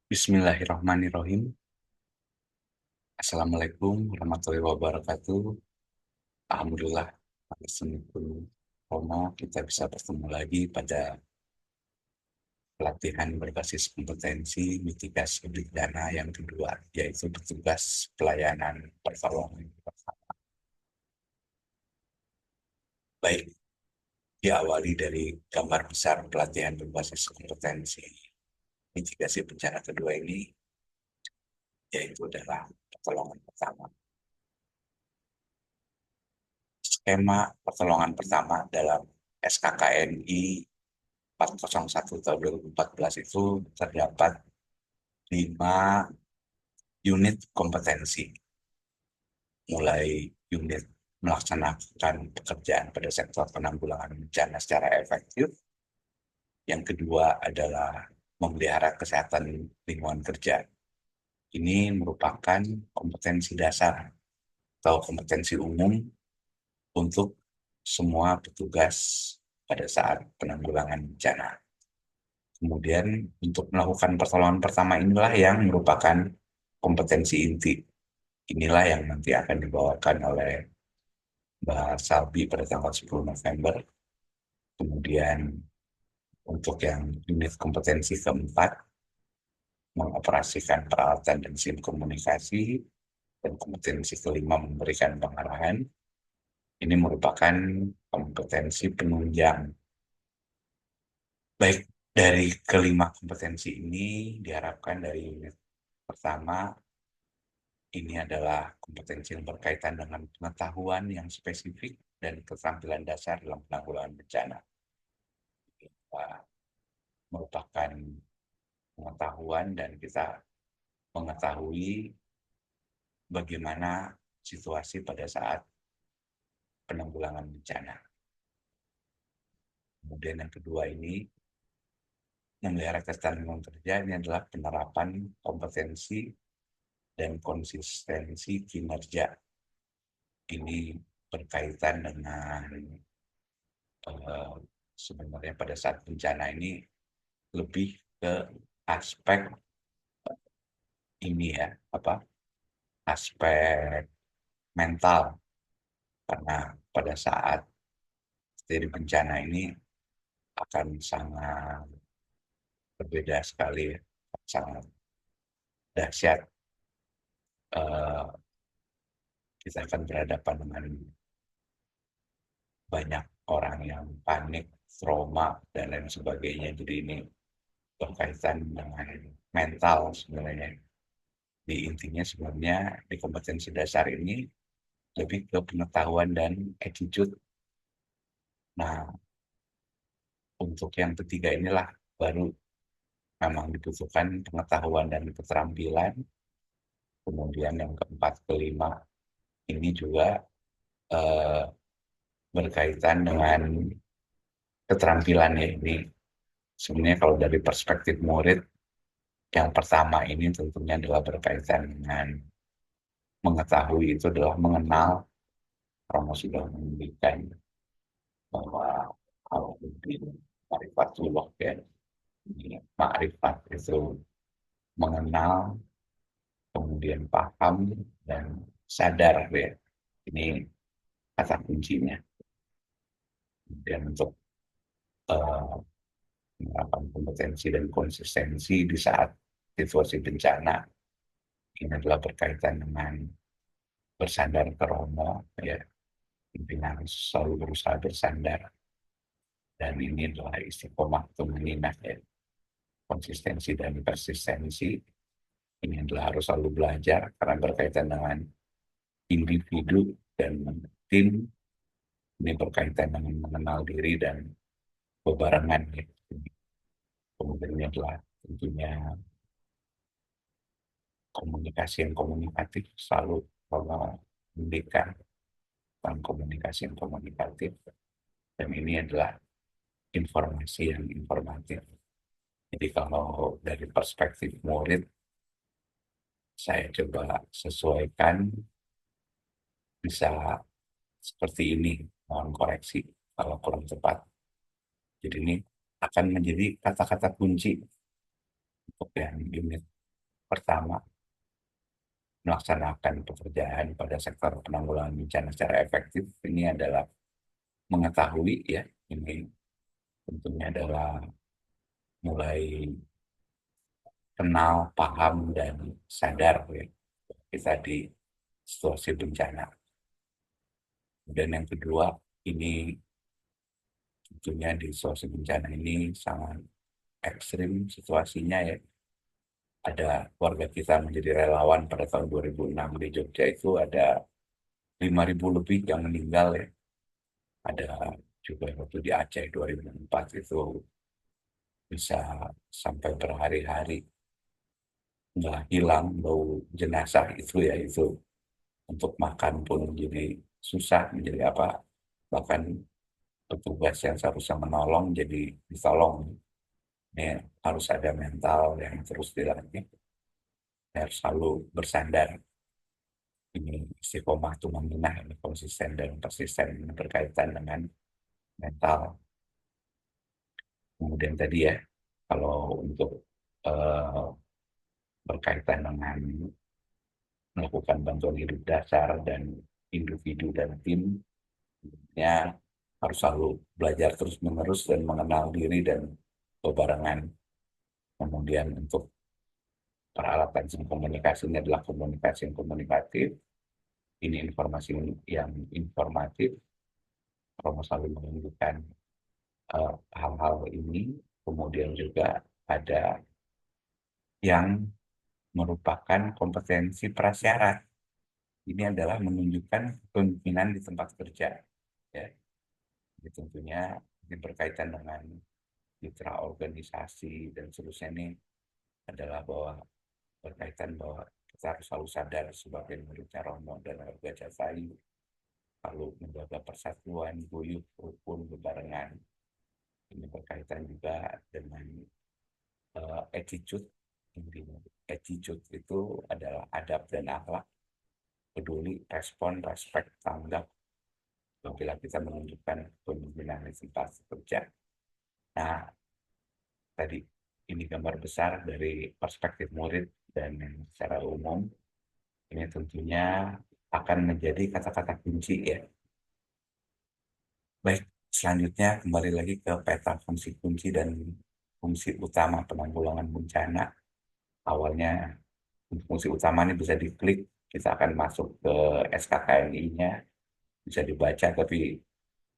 Bismillahirrahmanirrahim. Assalamualaikum warahmatullahi wabarakatuh. Alhamdulillah, atas Roma kita bisa bertemu lagi pada pelatihan berbasis kompetensi mitigasi bencana yang kedua, yaitu petugas pelayanan pertolongan. Baik, diawali dari gambar besar pelatihan berbasis kompetensi mitigasi bencana kedua ini, yaitu adalah pertolongan pertama. Skema pertolongan pertama dalam SKKNI 401 tahun 2014 itu terdapat 5 unit kompetensi, mulai unit melaksanakan pekerjaan pada sektor penanggulangan bencana secara efektif. Yang kedua adalah memelihara kesehatan lingkungan kerja. Ini merupakan kompetensi dasar atau kompetensi umum untuk semua petugas pada saat penanggulangan bencana. Kemudian untuk melakukan pertolongan pertama inilah yang merupakan kompetensi inti. Inilah yang nanti akan dibawakan oleh Mbak Salbi pada tanggal 10 November. Kemudian untuk yang unit kompetensi keempat, mengoperasikan peralatan dan SIM komunikasi, dan kompetensi kelima memberikan pengarahan. Ini merupakan kompetensi penunjang. Baik, dari kelima kompetensi ini diharapkan dari unit pertama ini adalah kompetensi yang berkaitan dengan pengetahuan yang spesifik dan keterampilan dasar dalam penanggulangan bencana. Merupakan pengetahuan dan kita mengetahui bagaimana situasi pada saat penanggulangan bencana. Kemudian yang kedua ini, memelihara kesehatan kerja, ini adalah penerapan kompetensi dan konsistensi kinerja. Ini berkaitan dengan sebenarnya pada saat bencana ini lebih ke aspek ini ya, aspek mental, karena pada saat dari bencana ini akan sangat berbeda sekali, sangat dahsyat. Kita akan berhadapan dengan banyak orang yang panik, trauma, dan lain sebagainya. Jadi ini berkaitan dengan mental sebenarnya. Di intinya sebenarnya di kompetensi dasar ini lebih ke pengetahuan dan attitude. Nah, untuk yang ketiga inilah baru memang dibutuhkan pengetahuan dan keterampilan. Kemudian yang keempat, kelima, ini juga eh, berkaitan dengan keterampilan ya. Ini sebenarnya kalau dari perspektif murid, yang pertama ini tentunya adalah berkaitan dengan mengetahui, itu adalah mengenal. Romo sudah memberikan bahwa kalau mungkin ma'rifatullah ya, ma'rifat itu mengenal, kemudian paham, dan sadar ya. Ini kata kuncinya. Kemudian untuk eh, menerapkan kompetensi dan konsistensi di saat situasi bencana, ini adalah berkaitan dengan bersandar ke Romo ya. Pimpinan selalu berusaha bersandar, dan ini adalah istiqomah tumaninah ya. Konsistensi dan persistensi ini adalah harus selalu belajar karena berkaitan dengan individu dan tim. Ini berkaitan dengan mengenal diri dan bebarengan ya. Kemudian ini adalah tentunya komunikasi yang komunikatif, selalu memberikan tentang komunikasi yang komunikatif, dan ini adalah informasi yang informatif. Jadi kalau dari perspektif murid, saya coba sesuaikan bisa seperti ini, mohon koreksi kalau kurang tepat. Jadi ini akan menjadi kata-kata kunci untuk yang unit Pertama, melaksanakan pekerjaan pada sektor penanggulangan bencana secara efektif ini adalah mengetahui ya, ini tentunya adalah mulai kenal, paham, dan sadar ya, kita di situasi bencana. Dan yang kedua, ini tentunya di situasi bencana ini sangat ekstrim situasinya ya. Ada warga kita menjadi relawan pada tahun 2006 di Jogja itu ada 5.000 lebih yang meninggal ya. Ada juga waktu di Aceh 2004 itu bisa sampai berhari-hari nggak hilang bau jenazah itu ya itu untuk makan pun jadi susah menjadi apa, bahkan petugas yang seharusnya menolong jadi ditolong. Ini harus ada mental yang terus dilatih, harus selalu bersandar. Ini istiqomah tumanginah, ini konsisten dan persisten berkaitan dengan mental. Kemudian tadi ya, kalau untuk eh, berkaitan dengan melakukan bantuan hidup dasar dan individu dan tim, ya harus selalu belajar terus-menerus dan mengenal diri dan bebarengan. Kemudian untuk peralatan komunikasi ini adalah komunikasi yang komunikatif, ini informasi yang informatif, kalau selalu menunjukkan hal-hal ini. Kemudian juga ada yang merupakan kompetensi prasyarat. Ini adalah menunjukkan kepemimpinan di tempat kerja. Ya. Jadi tentunya ini berkaitan dengan mitra organisasi dan seterusnya ini adalah bahwa berkaitan bahwa kita harus selalu sadar sebagai muridnya Romo dan Harga Jasai, lalu menjaga persatuan, guyup, rukun, bebarengan. Ini berkaitan juga dengan attitude. Intinya attitude itu adalah adab dan akhlak, peduli, respon, respect, tanggap apabila kita menunjukkan kepemimpinan di tempat kerja. Nah, tadi ini gambar besar dari perspektif murid dan secara umum ini tentunya akan menjadi kata-kata kunci ya. Baik, selanjutnya kembali lagi ke peta fungsi kunci dan fungsi utama penanggulangan bencana. Awalnya fungsi utama ini bisa diklik, kita akan masuk ke SKKNI-nya, bisa dibaca tapi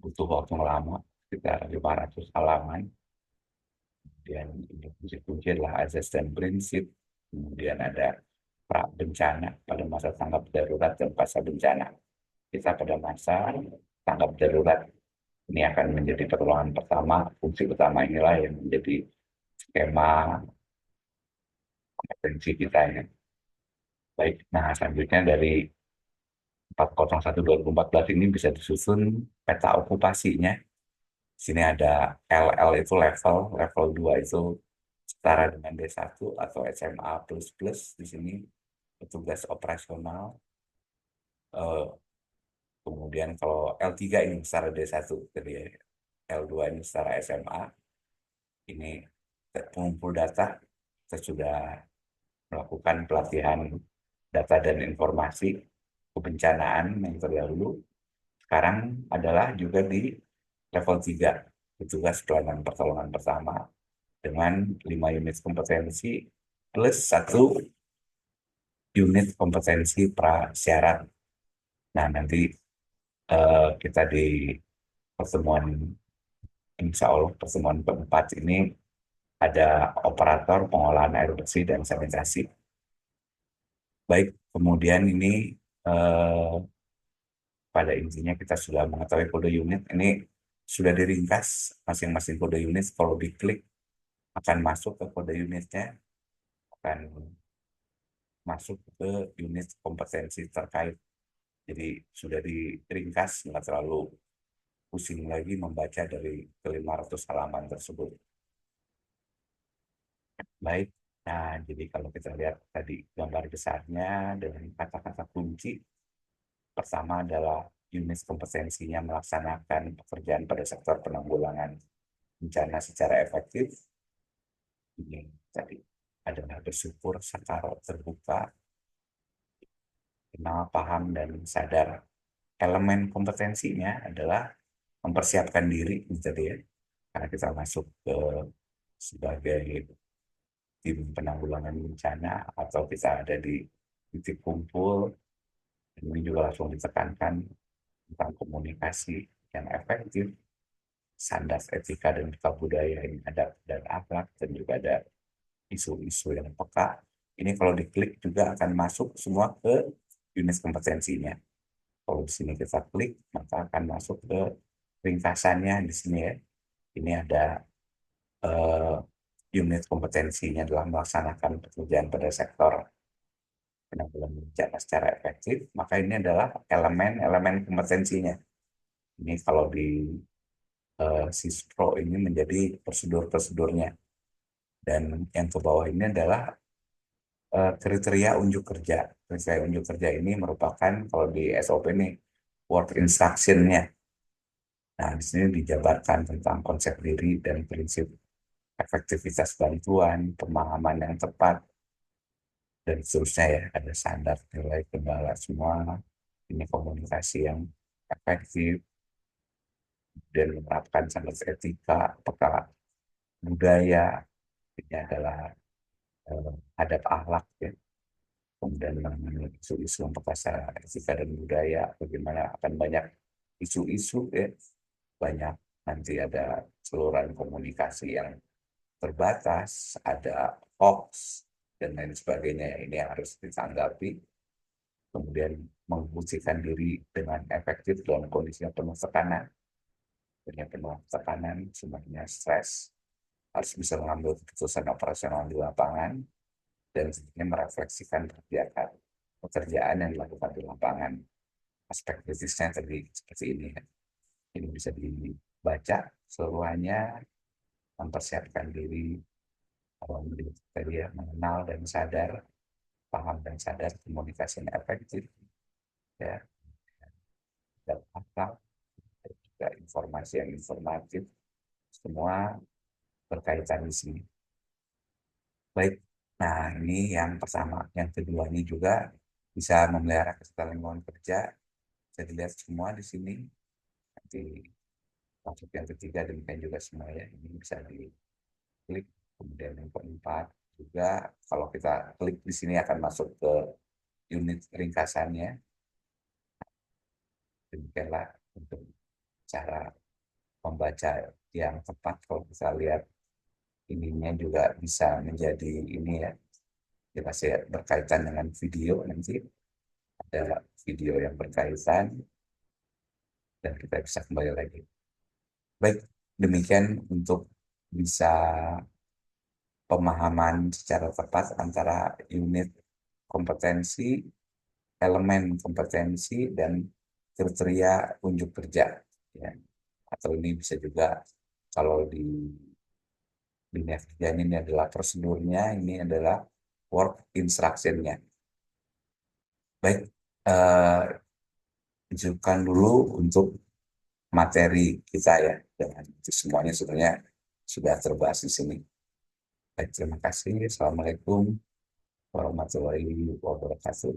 butuh waktu lama, sekitar 500 halaman. Kemudian fungsi kunci adalah azas dan prinsip. Kemudian ada pra bencana pada masa tanggap darurat dan pasca bencana. Kita pada masa tanggap darurat ini akan menjadi pertolongan pertama. Fungsi utama inilah yang menjadi skema kompetensi kita ini. Baik, nah selanjutnya dari 401/2014 ini bisa disusun peta okupasinya. Di sini ada LL itu level, level 2 itu setara dengan D1 atau SMA++. Di sini petugas operasional. Eh, Kemudian kalau L3 ini setara D1, jadi L2 ini setara SMA. Ini pengumpul data, kita sudah melakukan pelatihan data dan informasi kebencanaan yang terdahulu. Sekarang adalah juga di level 3, petugas pelayanan pertolongan pertama dengan 5 unit kompetensi plus 1 unit kompetensi prasyarat. Nah, nanti kita di pertemuan, insya Allah pertemuan keempat ini ada operator pengolahan air bersih dan sanitasi. Baik, kemudian ini eh, pada intinya kita sudah mengetahui kode unit. Ini sudah diringkas masing-masing kode unit. Kalau diklik akan masuk ke kode unitnya, akan masuk ke unit kompetensi terkait. Jadi sudah diringkas, nggak terlalu pusing lagi membaca dari ke 500 halaman tersebut. Baik, nah jadi kalau kita lihat tadi gambar besarnya dengan kata-kata kunci, pertama adalah unit kompetensinya melaksanakan pekerjaan pada sektor penanggulangan bencana secara efektif. Ini tadi adalah bersyukur, sakar, terbuka, kenal, paham, dan sadar. Elemen kompetensinya adalah mempersiapkan diri, gitu ya, karena kita masuk ke sebagai tim penanggulangan bencana atau kita ada di titik kumpul. Ini juga langsung ditekankan tentang komunikasi yang efektif, standar etika dan budaya yang ada, dan akhlak, dan juga ada isu-isu yang peka. Ini kalau diklik juga akan masuk semua ke unit kompetensinya. Kalau di sini kita klik, maka akan masuk ke ringkasannya di sini ya. Ini ada eh, unit kompetensinya dalam melaksanakan pekerjaan pada sektor penanggulangan bencana secara efektif, maka ini adalah elemen-elemen kompetensinya. Ini kalau di SISPRO ini menjadi prosedur-prosedurnya. Dan yang ke bawah ini adalah kriteria unjuk kerja. Kriteria unjuk kerja ini merupakan kalau di SOP ini work instruction-nya. Nah, di sini dijabarkan tentang konsep diri dan prinsip efektivitas bantuan, pemahaman yang tepat, dan seterusnya ya. Ada standar nilai kendala semua. Ini komunikasi yang efektif dan menerapkan standar etika, peka budaya. Ini adalah adab akhlak ya. Kemudian mengenai isu-isu yang perkasa etika dan budaya, bagaimana akan banyak isu-isu ya, banyak nanti ada saluran komunikasi yang terbatas, ada hoax dan lain sebagainya. Ini yang harus ditanggapi. Kemudian memposisikan diri dengan efektif dalam kondisi yang penuh tekanan, punya penuh tekanan, sebenarnya stres, harus bisa mengambil keputusan operasional di lapangan, dan sebenarnya merefleksikan pekerjaan yang dilakukan di lapangan. Aspek kritisnya tadi seperti ini ya. Ini bisa dibaca seluruhannya, mempersiapkan diri, kalau tadi ya, mengenal dan sadar, paham dan sadar, komunikasi yang efektif, ya, dan akal, dan juga informasi yang informatif, semua berkaitan di sini. Baik, nah ini yang pertama. Yang kedua ini juga bisa memelihara kesehatan lingkungan kerja, bisa dilihat semua di sini. Nanti masuk yang ketiga, demikian juga semuanya. Ini bisa diklik. Kemudian yang keempat juga, kalau kita klik di sini akan masuk ke unit ringkasannya. Demikianlah untuk cara membaca yang tepat. Kalau kita lihat ininya juga bisa menjadi ini ya, kita share berkaitan dengan video, nanti ada video yang berkaitan dan kita bisa kembali lagi. Baik, demikian untuk bisa pemahaman secara tepat antara unit kompetensi, elemen kompetensi, dan kriteria unjuk kerja. Ya. Atau ini bisa juga kalau di dunia kerja ini adalah prosedurnya, ini adalah work instruction-nya. Baik, eh, tunjukkan dulu untuk materi kita ya. Dan itu semuanya sebenarnya sudah terbahas di sini. Baik, terima kasih. Assalamualaikum warahmatullahi wabarakatuh.